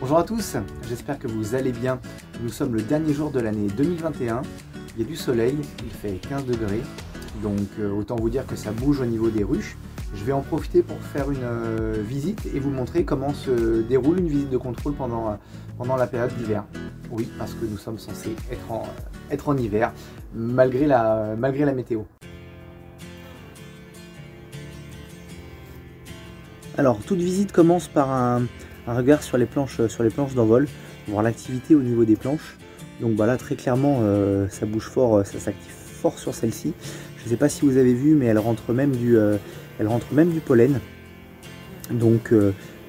Bonjour à tous, j'espère que vous allez bien. Nous sommes le dernier jour de l'année 2021, il y a du soleil, il fait 15 degrés, donc autant vous dire que ça bouge au niveau des ruches. Je vais en profiter pour faire une visite et vous montrer comment se déroule une visite de contrôle pendant la période d'hiver. Oui, parce que nous sommes censés être en hiver, malgré la météo. Alors, toute visite commence par un regard sur les planches d'envol, voir l'activité au niveau des planches. Donc bah là, très clairement, ça bouge fort, ça s'active fort sur celle-ci. Je ne sais pas si vous avez vu, mais elle rentre même du pollen. Donc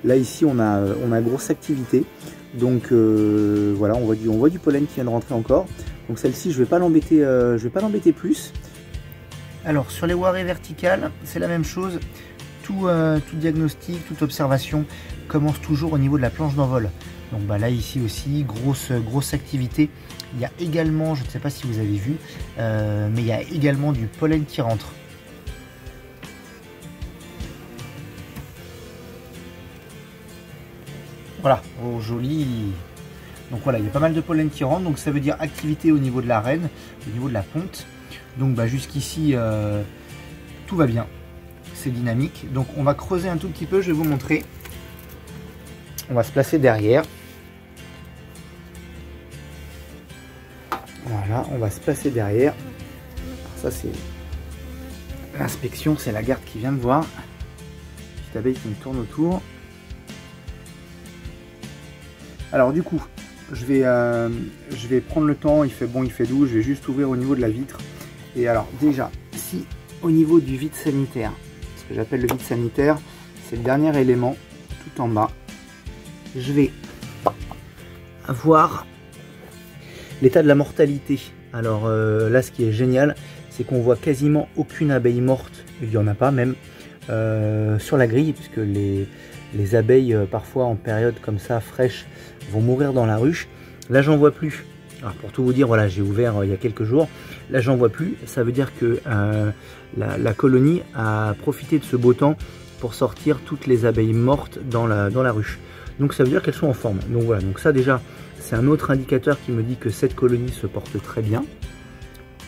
là, ici, on a grosse activité. Donc voilà, on voit du pollen qui vient de rentrer encore. Donc celle-ci, je vais pas l'embêter plus. Alors, sur les voiries verticales, c'est la même chose. Tout diagnostic, toute observation commence toujours au niveau de la planche d'envol. Donc bah là ici aussi, grosse activité. Il y a également, je ne sais pas si vous avez vu, mais il y a également du pollen qui rentre. Voilà, oh joli. Donc voilà, il y a pas mal de pollen qui rentre, donc ça veut dire activité au niveau de la reine, au niveau de la ponte. Donc bah jusqu'ici, tout va bien. C'est dynamique. Donc on va creuser un tout petit peu, je vais vous montrer. On va se placer derrière. Voilà, on va se placer derrière. Ça c'est l'inspection, c'est la garde qui vient me voir. Petite abeille qui me tourne autour. Alors du coup, je vais prendre le temps, il fait bon, il fait doux, je vais juste ouvrir au niveau de la vitre. Et alors déjà, si au niveau du vide sanitaire, ce que j'appelle le vide sanitaire, c'est le dernier élément tout en bas, je vais avoir l'état de la mortalité. Alors là, ce qui est génial, c'est qu'on voit quasiment aucune abeille morte, il n'y en a pas même, sur la grille, puisque les abeilles, parfois en période comme ça, fraîche, vont mourir dans la ruche. Là, j'en vois plus. Alors pour tout vous dire, voilà, j'ai ouvert il y a quelques jours. Là, j'en vois plus. Ça veut dire que la colonie a profité de ce beau temps pour sortir toutes les abeilles mortes dans la ruche. Donc ça veut dire qu'elles sont en forme. Donc voilà, donc ça déjà, c'est un autre indicateur qui me dit que cette colonie se porte très bien.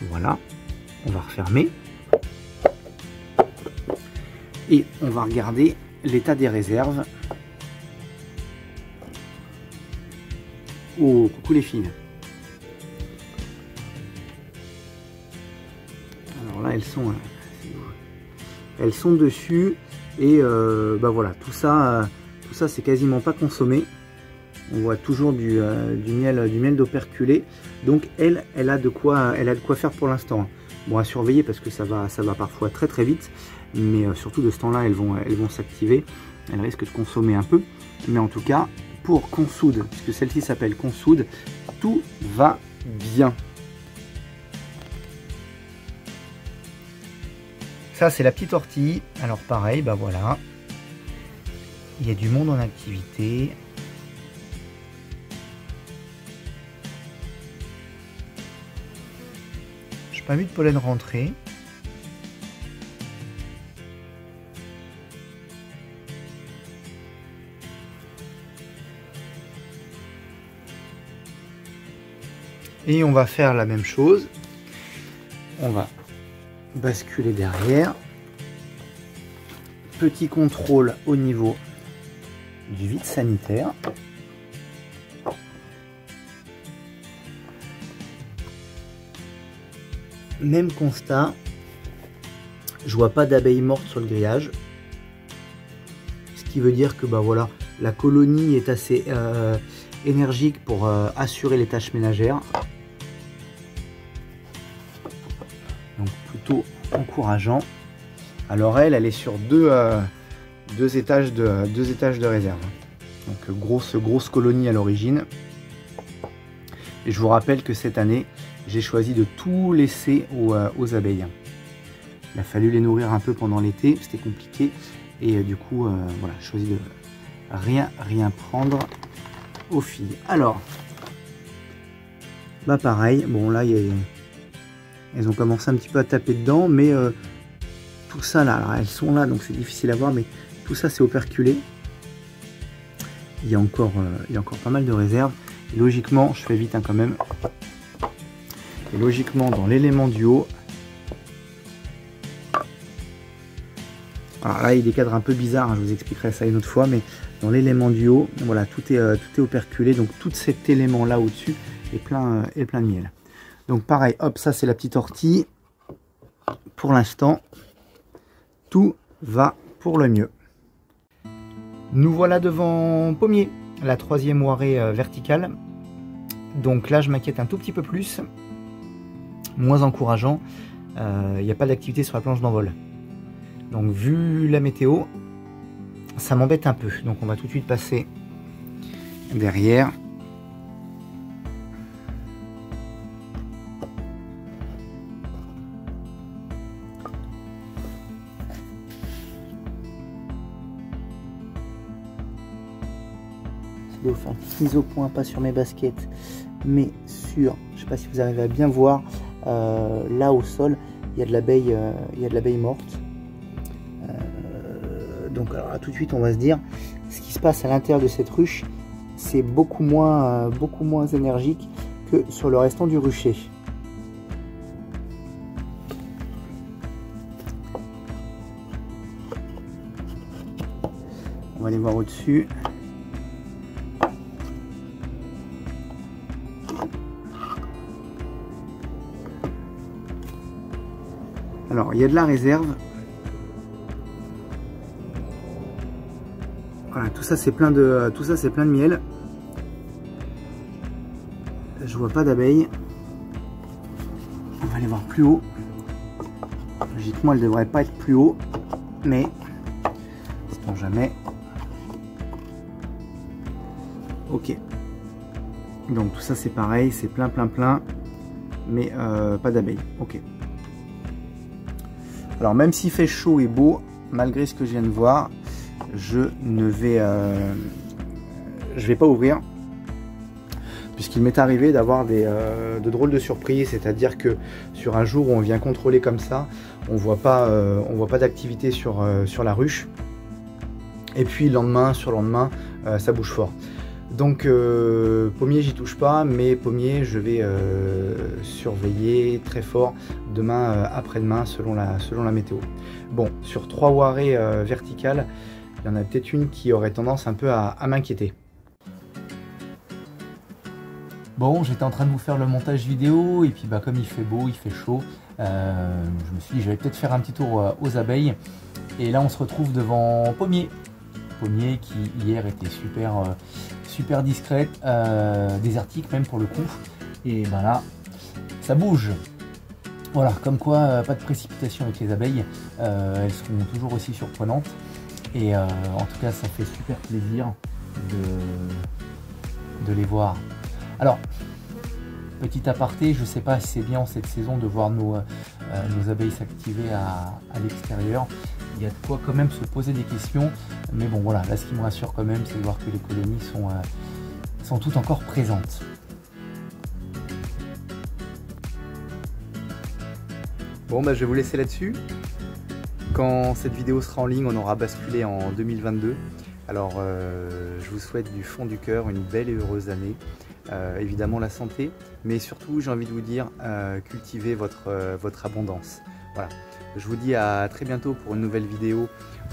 Voilà, on va refermer. Et on va regarder l'état des réserves. Oh, coucou les filles. Alors là, elles sont dessus et bah voilà, tout ça c'est quasiment pas consommé. On voit toujours du miel d'operculé. Donc elle a de quoi faire pour l'instant. Bon, à surveiller parce que ça va parfois très vite, mais surtout de ce temps-là, elles vont s'activer. Elles risquent de consommer un peu, mais en tout cas, pour Consoude, puisque celle-ci s'appelle Consoude, tout va bien. Ça, c'est la petite ortie. Alors pareil, bah voilà. Il y a du monde en activité. Je n'ai pas vu de pollen rentrer. Et on va faire la même chose. On va basculer derrière. Petit contrôle au niveau du vide sanitaire. Même constat. Je vois pas d'abeilles mortes sur le grillage. Ce qui veut dire que bah voilà, la colonie est assez énergique pour assurer les tâches ménagères. Donc plutôt encourageant. Alors elle est sur deux étages de réserve. Donc grosse colonie à l'origine. Et je vous rappelle que cette année, j'ai choisi de tout laisser aux abeilles. Il a fallu les nourrir un peu pendant l'été, c'était compliqué. Et du coup, voilà, j'ai choisi de rien prendre aux filles. Alors, bah pareil, bon là, elles ont commencé un petit peu à taper dedans, mais tout ça là, alors elles sont là, donc c'est difficile à voir, mais tout ça c'est operculé. il y a encore pas mal de réserves. Et logiquement, je fais vite hein, quand même. Et logiquement, dans l'élément du haut, alors là, il y a des cadres un peu bizarres, hein, je vous expliquerai ça une autre fois, mais dans l'élément du haut, voilà, tout est operculé, donc tout cet élément-là au-dessus est plein de miel. Donc pareil, hop, ça c'est la petite ortie. Pour l'instant, tout va pour le mieux. Nous voilà devant pommier, la 3e oirée verticale. Donc là, je m'inquiète un tout petit peu plus, moins encourageant. Il n'y a pas d'activité sur la planche d'envol. Donc vu la météo, ça m'embête un peu. Donc on va tout de suite passer derrière. Je vais faire une petite mise au point, pas sur mes baskets, mais sur, je sais pas si vous arrivez à bien voir, là au sol, il y a de l'abeille morte. Donc alors là, tout de suite on va se dire, ce qui se passe à l'intérieur de cette ruche, c'est beaucoup moins énergique que sur le restant du rucher. On va aller voir au-dessus. Alors il y a de la réserve. Voilà, tout ça c'est plein de miel. Je vois pas d'abeilles. On va aller voir plus haut. Logiquement elle devrait pas être plus haut, mais sait-on jamais. Ok. Donc tout ça c'est pareil, c'est plein, mais pas d'abeilles. Ok. Alors même s'il fait chaud et beau, malgré ce que je viens de voir, je vais pas ouvrir, puisqu'il m'est arrivé d'avoir de drôles de surprises, c'est-à-dire que sur un jour où on vient contrôler comme ça, on voit pas d'activité sur la ruche, et puis le lendemain, surlendemain, ça bouge fort. Donc pommier j'y touche pas, mais pommier je vais surveiller très fort demain, après-demain, selon la météo. Bon, sur 3 oirées verticales, il y en a peut-être une qui aurait tendance un peu à m'inquiéter. Bon, j'étais en train de vous faire le montage vidéo, et puis bah, comme il fait beau, il fait chaud, je me suis dit je vais peut-être faire un petit tour aux abeilles. Et là on se retrouve devant pommier. Pommier qui hier était super discrète, désertique même pour le coup. Et ben là, ça bouge. Voilà, comme quoi pas de précipitation avec les abeilles, elles seront toujours aussi surprenantes. Et en tout cas, ça fait super plaisir de les voir. Alors, petit aparté, je ne sais pas si c'est bien en cette saison de voir nos abeilles s'activer à l'extérieur. Il y a de quoi quand même se poser des questions. Mais bon, voilà, là, ce qui me rassure quand même, c'est de voir que les colonies sont toutes encore présentes. Bon, bah, je vais vous laisser là-dessus. Quand cette vidéo sera en ligne, on aura basculé en 2022. Alors, je vous souhaite du fond du cœur une belle et heureuse année. Évidemment la santé, mais surtout, j'ai envie de vous dire, cultivez votre abondance. Voilà. Je vous dis à très bientôt pour une nouvelle vidéo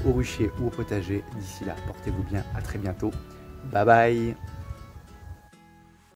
au rucher ou au potager. D'ici là, portez-vous bien. À très bientôt. Bye bye.